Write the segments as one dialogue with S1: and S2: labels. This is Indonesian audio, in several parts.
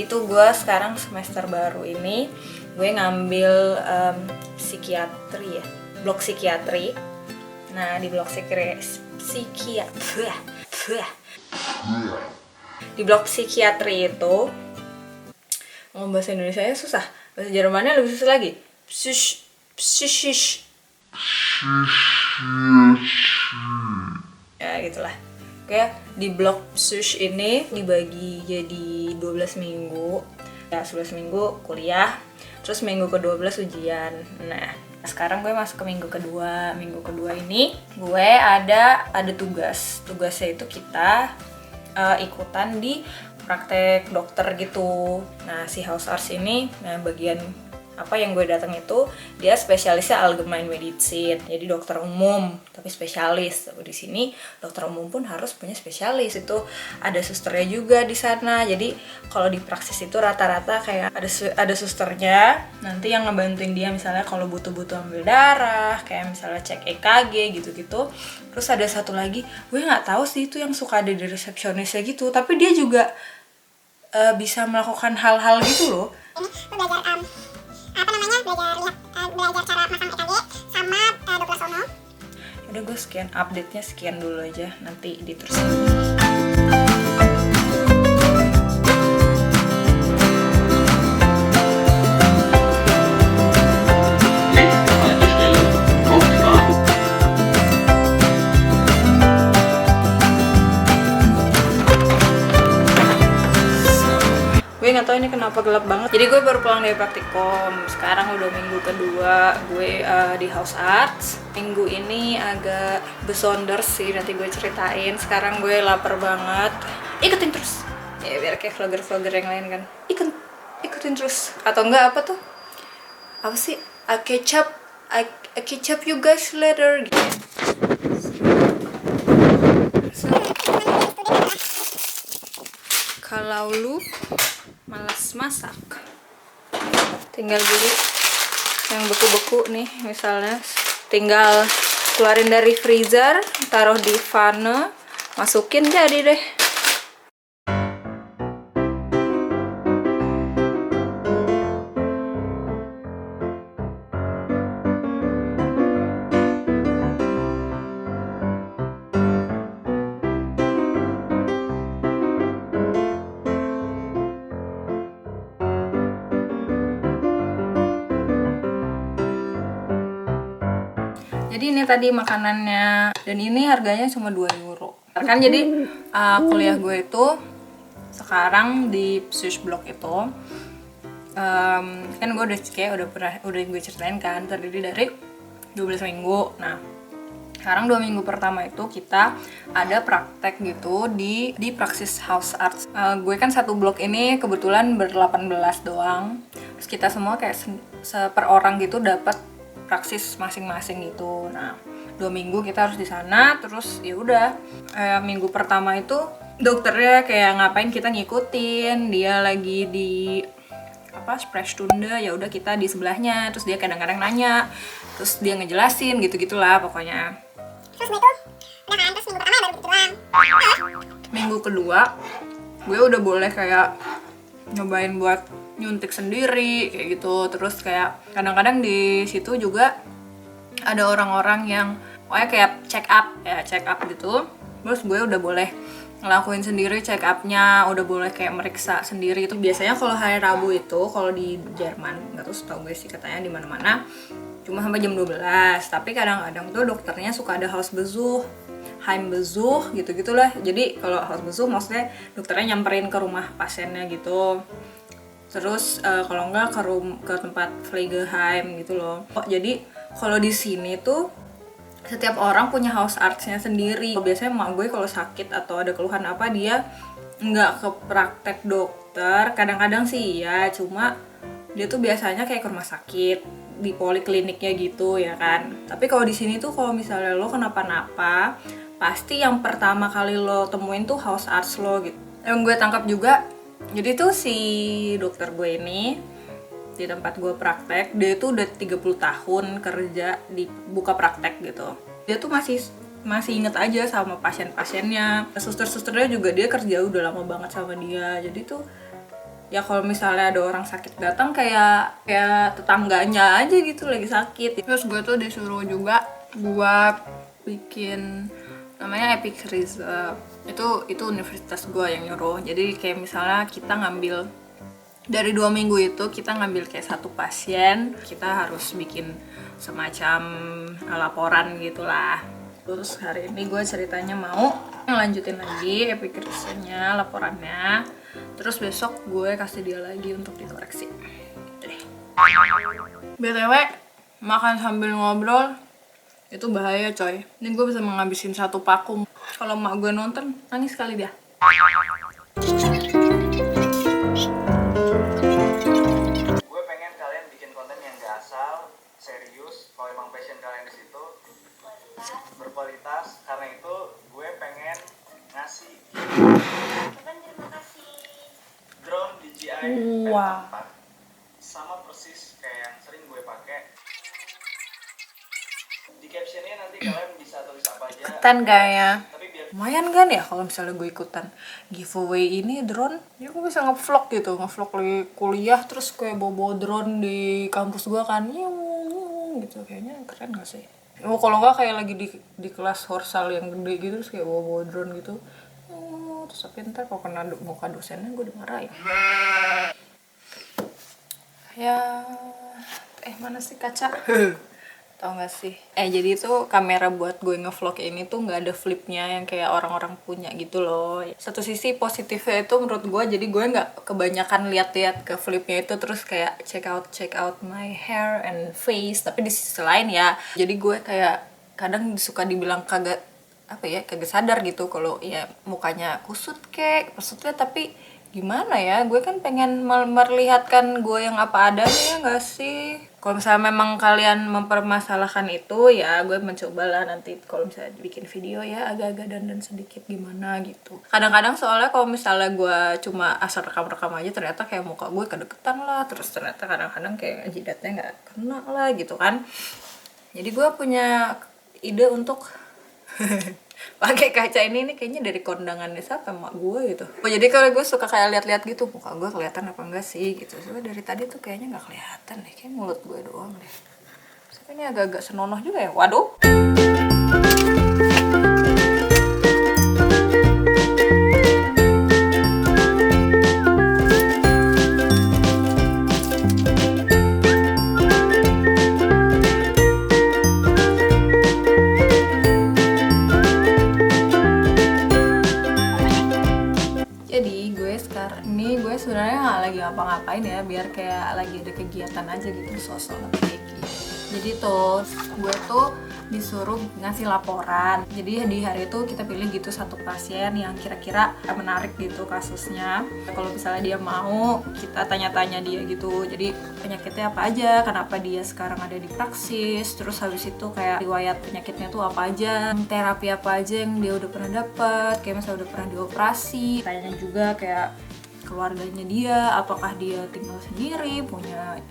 S1: itu gue sekarang semester baru ini gue ngambil psikiatri ya, blok psikiatri. Nah di blok di blok psikiatri itu ngomong bahasa Indonesia nya susah, bahasa Jermannya lebih susah lagi. Ya gitulah. Oke, di blok psych ini dibagi jadi 12 minggu. Ya, 11 minggu kuliah, terus minggu ke-12 ujian. Nah, sekarang gue masuk ke minggu kedua. Minggu kedua ini gue ada tugas. Tugasnya itu kita ikutan di praktek dokter gitu. Nah, si house arts ini, nah bagian apa yang gue datang itu dia spesialisnya Allgemein Medizin, jadi dokter umum tapi spesialis. Di sini dokter umum pun harus punya spesialis, itu ada susternya juga di sana. Jadi kalau di praksis itu rata-rata kayak ada susternya nanti yang ngebantuin dia misalnya kalau butuh ambil darah, kayak misalnya cek EKG gitu-gitu. Terus ada satu lagi, gue nggak tahu sih itu yang suka ada di resepsionisnya gitu, tapi dia juga bisa melakukan hal-hal gitu loh.
S2: Ini belajar belajar cara masang EKG sama Douglas Ono.
S1: Udah gue update-nya sekian dulu aja, nanti diterusin. Gue nggak tahu ini kenapa gelap banget. Jadi gue baru pulang dari praktikum. Sekarang udah minggu kedua gue di house arts. Minggu ini agak besonder sih, nanti gue ceritain. Sekarang gue lapar banget. Ikutin terus. Ya biar kayak vlogger-vlogger yang lain kan. Ikutin terus. Atau enggak apa tuh? Apa sih? I catch up you guys later. Gitu. Kalau lu malas masak, tinggal beli yang beku-beku nih, misalnya tinggal keluarin dari freezer, taruh di fane, masukin, jadi deh. Jadi ini tadi makanannya, dan ini harganya cuma 2 euro. Kan jadi kuliah gue itu sekarang di Psych Block itu kan gue udah gue ceritain kan, terdiri dari 12 minggu. Nah, sekarang 2 minggu pertama itu kita ada praktek gitu di praksis house arts. Gue kan satu blok ini kebetulan ber-18 doang. Terus kita semua kayak per orang gitu dapat praksis masing-masing gitu. Nah, 2 minggu kita harus di sana. Terus ya udah, minggu pertama itu dokternya kayak ngapain kita ngikutin. Dia lagi di Sprechstunde, ya udah kita di sebelahnya. Terus dia kadang-kadang nanya, terus dia ngejelasin gitu-gitulah pokoknya.
S2: Terus itu udah kan, terus minggu pertama baru gitu doang.
S1: Minggu kedua gue udah boleh kayak nyobain buat nyuntik sendiri kayak gitu. Terus kayak kadang-kadang di situ juga ada orang-orang yang pokoknya kayak check up gitu. Terus gue udah boleh ngelakuin sendiri check up-nya, udah boleh kayak meriksa sendiri. Itu biasanya kalau hari Rabu itu kalau di Jerman, nggak tahu setahu gue sih katanya di mana-mana cuma sampai jam 12. Tapi kadang-kadang tuh dokternya suka ada Hausbesuch, Heimbesuch gitu-gitulah. Jadi kalau Hausbesuch maksudnya dokternya nyamperin ke rumah pasiennya gitu. Terus kalau enggak ke tempat Pflegeheim gitu loh. Jadi kalau di sini tuh setiap orang punya house arts-nya sendiri. Biasanya emak gue kalau sakit atau ada keluhan apa, dia nggak ke praktek dokter. Kadang-kadang sih ya, cuma dia tuh biasanya kayak ke rumah sakit di polikliniknya gitu ya kan. Tapi kalau di sini tuh kalau misalnya lo kenapa-napa, pasti yang pertama kali lo temuin tuh house arts lo gitu. Yang gue tangkap juga, jadi tuh si dokter gue ini di tempat gue praktek, dia tuh udah 30 tahun kerja di buka praktek gitu. Dia tuh masih inget aja sama pasien-pasiennya. Suster-susternya juga dia kerja udah lama banget sama dia. Jadi tuh ya kalau misalnya ada orang sakit datang kayak tetangganya aja gitu lagi sakit. Terus gue tuh disuruh juga buat bikin namanya Epic Reserve. Itu universitas gue yang nyuruh. Jadi kayak misalnya kita ngambil dari 2 minggu itu kita ngambil kayak satu pasien, kita harus bikin semacam laporan gitulah. Terus hari ini gue ceritanya mau ngelanjutin lagi Epic Reserve-nya, laporannya. Terus besok gue kasih dia lagi untuk dikoreksi. Gitu deh. BTW, makan sambil ngobrol itu bahaya coy. Ini gue bisa menghabisin 1 paku. Kalau emak gue nonton, nangis kali dia.
S3: Gue pengen kalian bikin konten yang gak asal, serius. Kalau emang passion kalian di situ, berkualitas. Karena itu gue pengen ngasih
S2: Terima kasih.
S3: drone DJI
S1: Wah.
S3: M4 sama persis kayak yang sering gue pakai. Di captionnya nanti kalian bisa tulis apa aja.
S1: Ikutan kayaknya.
S3: Tapi biar
S1: Lumayan kan ya kalau misalnya gue ikutan giveaway ini drone, ya gue bisa ngevlog gitu, ngevlog lagi kuliah terus kayak bawa drone di kampus gue kan, gitu kayaknya keren gak sih? Kalau nggak kayak lagi di kelas horsal yang gede gitu terus kayak bawa drone gitu, terus tapi ntar kalau kena muka dosennya gue dimarahin. Ya, mana sih kaca? Tau gak sih? Jadi itu kamera buat gue ngevlog ini tuh gak ada flipnya yang kayak orang-orang punya gitu loh. Satu sisi positifnya itu menurut gue, jadi gue gak kebanyakan lihat-lihat ke flipnya itu terus kayak check out my hair and face. Tapi di sisi lain ya, jadi gue kayak kadang suka dibilang kagak sadar gitu kalau ya mukanya kusut kayak maksudnya, tapi gimana ya, gue kan pengen memperlihatkan gue yang apa adanya ya gak sih? Kalau misalnya memang kalian mempermasalahkan itu ya gue mencoba lah nanti kalau misalnya bikin video ya agak-agak dandan sedikit gimana gitu. Kadang-kadang soalnya kalau misalnya gue cuma asal rekam-rekam aja ternyata kayak muka gue kedeketan lah, terus ternyata kadang-kadang kayak jidatnya nggak kena lah gitu kan. Jadi gue punya ide untuk pakai kaca ini kayaknya dari kondangannya siapa, emak gue gitu. Jadi kalau gue suka kayak lihat-lihat gitu muka gue kelihatan apa enggak sih gitu. Soalnya dari tadi tuh kayaknya nggak kelihatan deh, kayak mulut gue doang deh. Tapi ini agak-agak senonoh juga ya. Waduh. Sebenarnya nggak lagi ngapa-ngapain ya, biar kayak lagi ada kegiatan aja gitu, sosok ngetik. Jadi tuh gue tuh disuruh ngasih laporan. Jadi di hari itu kita pilih gitu satu pasien yang kira-kira menarik gitu kasusnya. Kalau misalnya dia mau, kita tanya-tanya dia gitu. Jadi penyakitnya apa aja, kenapa dia sekarang ada di praksis, terus habis itu kayak riwayat penyakitnya tuh apa aja, terapi apa aja yang dia udah pernah dapat, kayak misalnya udah pernah dioperasi. Tanya juga kayak keluarganya dia, apakah dia tinggal sendiri, punya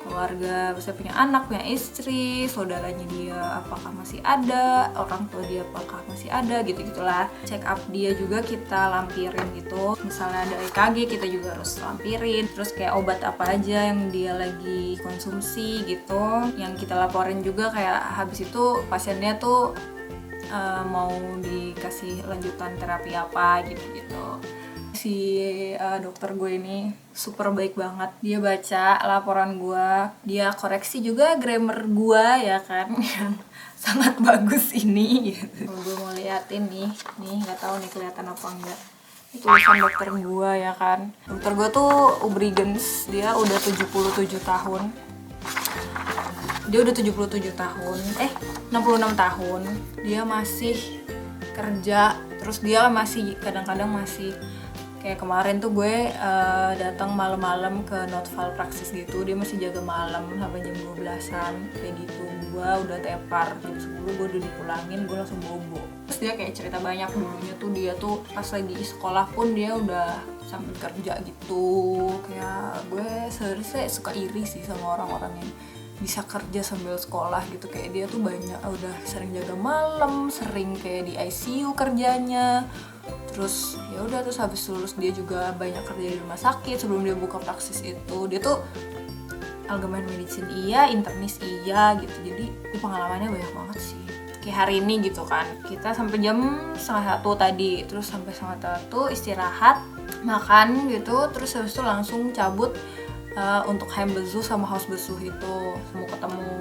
S1: keluarga, misalnya punya anak, punya istri, saudaranya dia apakah masih ada, orang tua dia apakah masih ada, gitu-gitulah. Check up dia juga kita lampirin gitu, misalnya ada EKG kita juga harus lampirin, terus kayak obat apa aja yang dia lagi konsumsi gitu, yang kita laporin juga kayak habis itu pasiennya tuh mau dikasih lanjutan terapi apa gitu-gitu. Si dokter gue ini super baik banget, dia baca laporan gue, dia koreksi juga grammar gue ya kan yang sangat bagus ini gitu. Gue mau liatin nih nggak tahu nih kelihatan apa enggak, itu tulisan dokter gue ya kan. Dokter gue tuh Ubrigens, dia udah 77 tahun, dia udah 77 tahun 66 tahun, dia masih kerja, terus dia masih kadang-kadang masih kayak kemarin tuh gue datang malam-malam ke Notval Praksis gitu, dia masih jaga malam sampai jam 12-an kayak gitu. Gue udah tepar jam 10, gue udah dipulangin, gue langsung bobo. Terus dia kayak cerita banyak dulunya tuh, dia tuh pas lagi sekolah pun dia udah sambil kerja gitu. Kayak gue sebenarnya suka iri sih sama orang-orang yang bisa kerja sambil sekolah gitu. Kayak dia tuh banyak udah sering jaga malam, sering kayak di ICU kerjanya. Terus ya udah, terus habis lulus dia juga banyak kerja di rumah sakit sebelum dia buka praksis itu. Dia tuh Allgemein Medicine iya, internis iya gitu. Jadi pengalamannya banyak banget sih. Kayak hari ini gitu kan, kita sampai jam 1:30 tadi, terus sampai 1:30 istirahat, makan gitu, terus habis itu langsung cabut untuk Heimbesuch sama Hausbesuch itu. Mau ketemu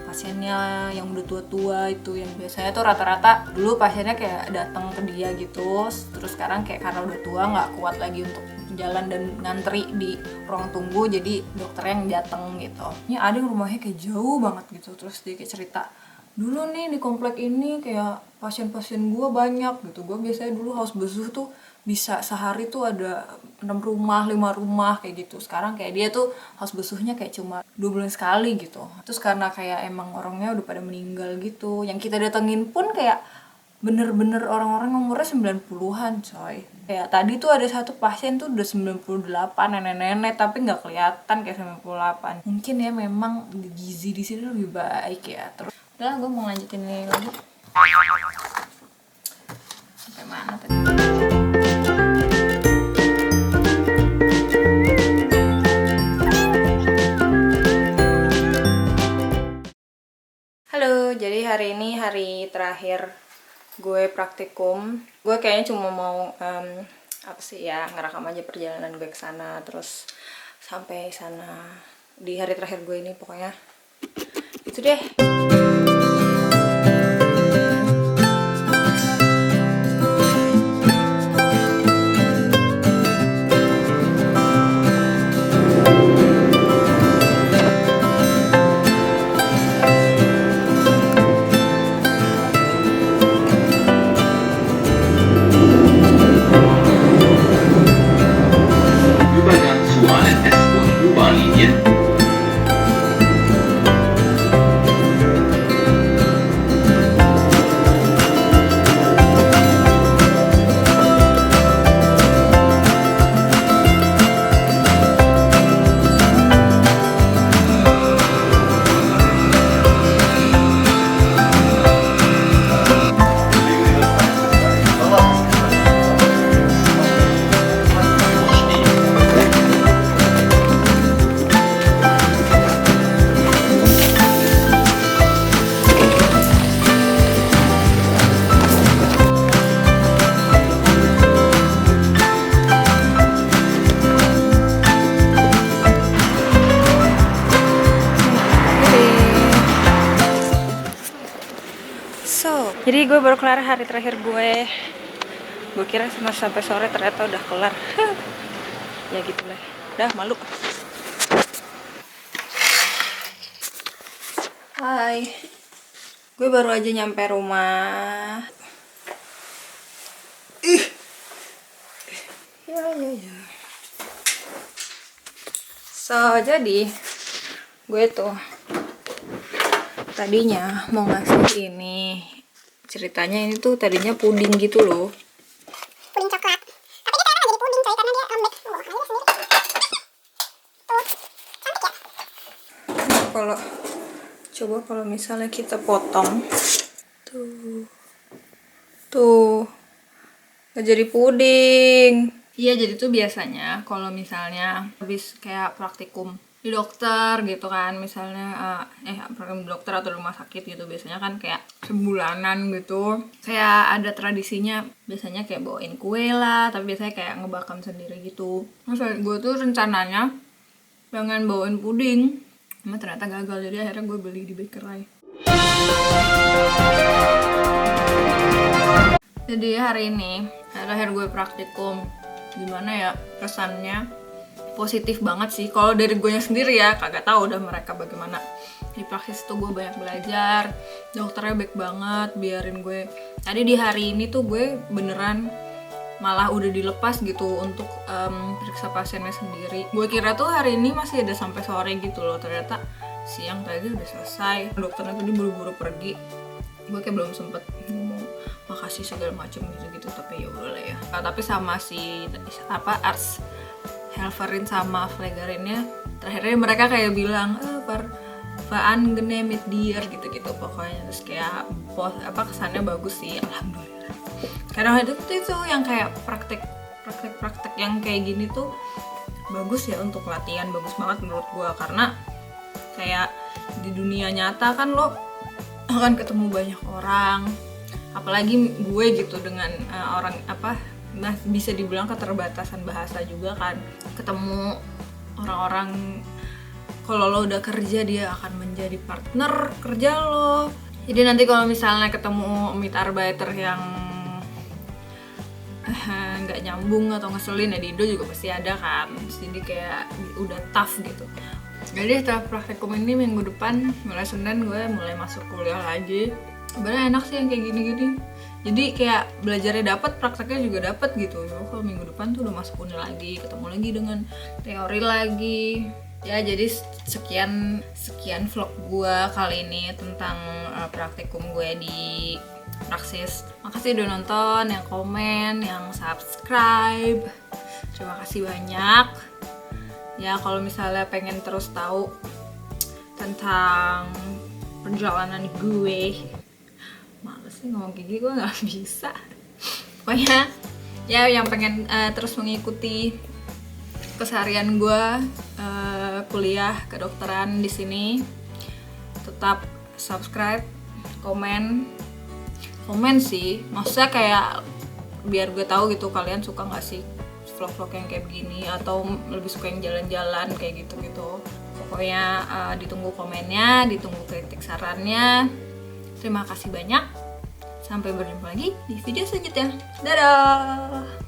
S1: pasiennya yang udah tua-tua itu, yang biasanya tuh rata-rata dulu pasiennya kayak datang ke dia gitu, terus sekarang kayak karena udah tua nggak kuat lagi untuk jalan dan ngantri di ruang tunggu, jadi dokternya yang datang gitu. Ini ada yang rumahnya kayak jauh banget gitu, terus dia kayak cerita, dulu nih di komplek ini kayak pasien-pasien gue banyak gitu, gue biasanya dulu Hausbesuch tuh bisa sehari tuh ada 6 rumah, 5 rumah kayak gitu. Sekarang kayak dia tuh Hausbesuchnya kayak cuma 2 bulan sekali gitu. Terus karena kayak emang orangnya udah pada meninggal gitu, yang kita datengin pun kayak bener-bener orang-orang umurnya 90-an coy. Kayak tadi tuh ada satu pasien tuh udah 98, nenek-nenek, tapi nggak kelihatan kayak 98. Mungkin ya memang gizi di sini lebih baik ya. Terus udah, gue mau lanjutin ini lagi. Sampai mana tadi? Halo, jadi hari ini hari terakhir gue praktikum. Gue kayaknya cuma mau ngerekam aja perjalanan gue ke sana, terus sampai sana di hari terakhir gue ini pokoknya. Itu deh.
S4: Übergang zu allen S- und U-Bahn-Linien.
S1: Jadi gue baru kelar hari terakhir gue. Gue kira cuma sampai sore, ternyata udah kelar. Ya gitulah. Udah malu. Hai. Gue baru aja nyampe rumah. Ya. So, jadi gue tuh tadinya mau ngasih ini. Ceritanya ini tuh tadinya puding gitu loh.
S2: Puding coklat. Tapi dia sekarang jadi puding coy, karena dia lembek. Makannya dia sendiri. Tuh, cantik ya.
S1: Coba kalau misalnya kita potong tuh nggak jadi puding. Iya, jadi tuh biasanya kalau misalnya habis kayak praktikum di dokter gitu kan, misalnya praktikum di dokter atau di rumah sakit gitu, biasanya kan kayak sebulanan gitu, kayak ada tradisinya biasanya kayak bawain kue lah, tapi biasanya kayak ngebakam sendiri gitu. Terus gue tuh rencananya pengen bawain puding, cuma ternyata gagal, jadi akhirnya gue beli di bakery. Jadi hari ini terakhir gue praktikum, gimana ya kesannya? Positif banget sih. Kalau dari gue sendiri ya, kagak tahu udah mereka bagaimana. Di praksis tuh gue banyak belajar, dokternya baik banget, biarin gue. Tadi di hari ini tuh gue beneran malah udah dilepas gitu untuk periksa pasiennya sendiri. Gue kira tuh hari ini masih ada sampai sore gitu loh, ternyata siang tadi udah selesai. Dokternya tadi buru-buru pergi, gue kayak belum sempet ngomong makasih segala macam gitu-gitu, tapi ya udah lah ya. Tapi sama si Ars Helferin sama Flegarinnya terakhirnya mereka kayak bilang angeneh mit dir gitu-gitu pokoknya. Terus kayak kesannya bagus sih, alhamdulillah. Kadang itu yang kayak praktek yang kayak gini tuh bagus ya untuk latihan, bagus banget menurut gue, karena kayak di dunia nyata kan lo akan ketemu banyak orang, apalagi gue gitu dengan orang bisa dibilang keterbatasan bahasa juga kan, ketemu orang-orang. Kalau lo udah kerja, dia akan menjadi partner kerja lo. Jadi nanti kalau misalnya ketemu mitarbeiter yang nggak nyambung atau ngeselin ya, di Indo juga pasti ada kan. Jadi kayak udah tough gitu. Jadi setelah praktikum ini minggu depan mulai Senin gue mulai masuk kuliah lagi. Sebenarnya enak sih yang kayak gini-gini. Jadi kayak belajarnya dapat, prakteknya juga dapat gitu. Kalau minggu depan tuh udah masuk kuliah lagi, ketemu lagi dengan teori lagi. Ya jadi sekian vlog gue kali ini tentang praktikum gue di Praxis. Makasih udah nonton, yang komen, yang subscribe. Terima kasih banyak. Ya kalau misalnya pengen terus tahu tentang perjalanan gue, males sih ngomong kayak gini, gue nggak bisa. Pokoknya ya yang pengen terus mengikuti keseharian gue kuliah kedokteran di sini, tetap subscribe, komen sih, maksudnya kayak biar gue tahu gitu kalian suka nggak sih vlog-vlog yang kayak begini, atau lebih suka yang jalan-jalan kayak gitu. Pokoknya ditunggu komennya, ditunggu kritik sarannya. Terima kasih banyak, sampai berjumpa lagi di video selanjutnya. Dadah.